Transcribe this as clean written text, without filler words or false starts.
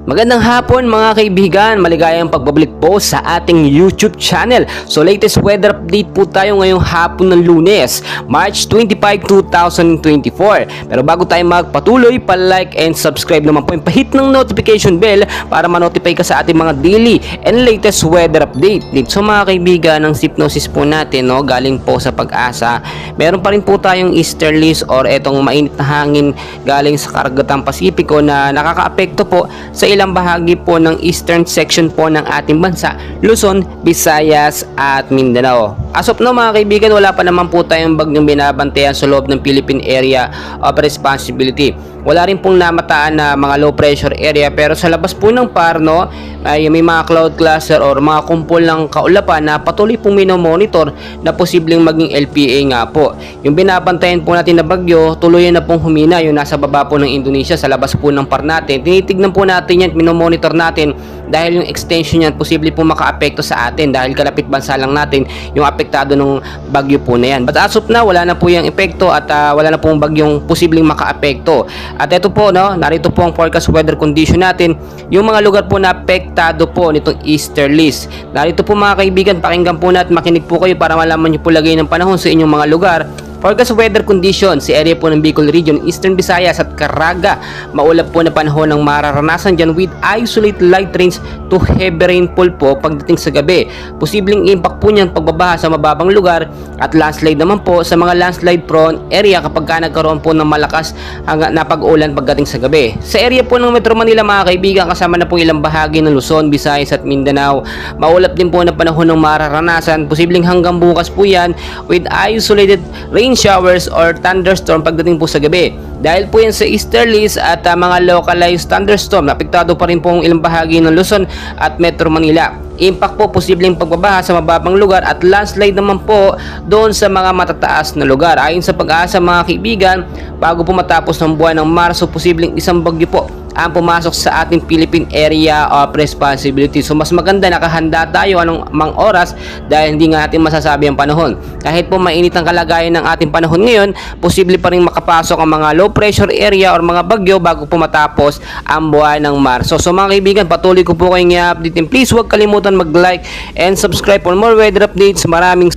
Magandang hapon mga kaibigan, maligayang pagbabalik po sa ating YouTube channel. So latest weather update po tayo ngayong hapon ng Lunes, March 25, 2024. Pero bago tayo magpatuloy, pa-like and subscribe naman po yung pahit ng notification bell para ma-notify ka sa ating mga daily and latest weather update. So mga kaibigan, ang hypnosis po natin galing po sa Pag-asa. Meron pa rin po tayong easterlies or etong mainit na hangin galing sa Karagatang Pasipiko na nakakaapekto po sa ilang bahagi po ng eastern section po ng ating bansa, Luzon, Visayas at Mindanao. As of now mga kaibigan, wala pa naman po tayong bagyong binabantayan sa loob ng Philippine Area of Responsibility. Wala rin pong namataan na mga low pressure area, pero sa labas po ng Parno ay may mga cloud cluster or mga kumpol ng kaulapan na patuloy pong minomonitor na posibleng maging LPA nga po. Yung binabantayan po natin na bagyo, tuluyan na pong humina yung nasa baba po ng Indonesia sa labas po ng par natin. Tinitignan po natin yan, minomonitor natin dahil yung extension yan posible po makaapekto sa atin dahil kalapit bansa lang natin yung apektado ng bagyo po na yan. But as of now, wala na po yung epekto at wala na pong bagyong posibleng makaapekto. At ito po, narito po ang forecast weather condition natin, yung mga lugar po na apektado po nitong easterlies. Narito po mga kaibigan, pakinggan po natin, makinig po kayo para malaman nyo po lagay ng panahon sa inyong mga lugar. Forecast weather condition sa area po ng Bicol Region, Eastern Visayas at Caraga. Maulap po na panahon ng mararanasan dyan with isolated light rains to heavy rainfall po pagdating sa gabi. Posibleng impact po niyan pagbabaha sa mababang lugar at landslide naman po sa mga landslide prone area kapag ka nagkaroon po ng malakas hanggang na pag-ulan pagdating sa gabi. Sa area po ng Metro Manila mga kaibigan, kasama na po ilang bahagi ng Luzon, Visayas at Mindanao. Maulap din po na panahon ng mararanasan. Posibleng hanggang bukas po yan with isolated rain showers or thunderstorm pagdating po sa gabi. Dahil po yan sa easterlies at mga localized thunderstorm, apektado pa rin po ang ilang bahagi ng Luzon at Metro Manila. Impact po posibleng pagbabaha sa mababang lugar at landslide naman po doon sa mga matataas na lugar. Ayon sa Pag-asa mga kaibigan, bago po matapos ng buwan ng Marso, posibleng isang bagyo po ang pumasok sa ating Philippine Area of Responsibility. So mas maganda nakahanda tayo anong mang oras dahil hindi nga natin masasabi ang panahon. Kahit po mainit ang kalagayan ng ating panahon ngayon, posible pa rin makapasok ang mga low pressure area or mga bagyo bago po matapos ang buwan ng Marso. So mga kaibigan, patuloy ko po kayong i-update. Please huwag kalimutan mag-like and subscribe for more weather updates. Maraming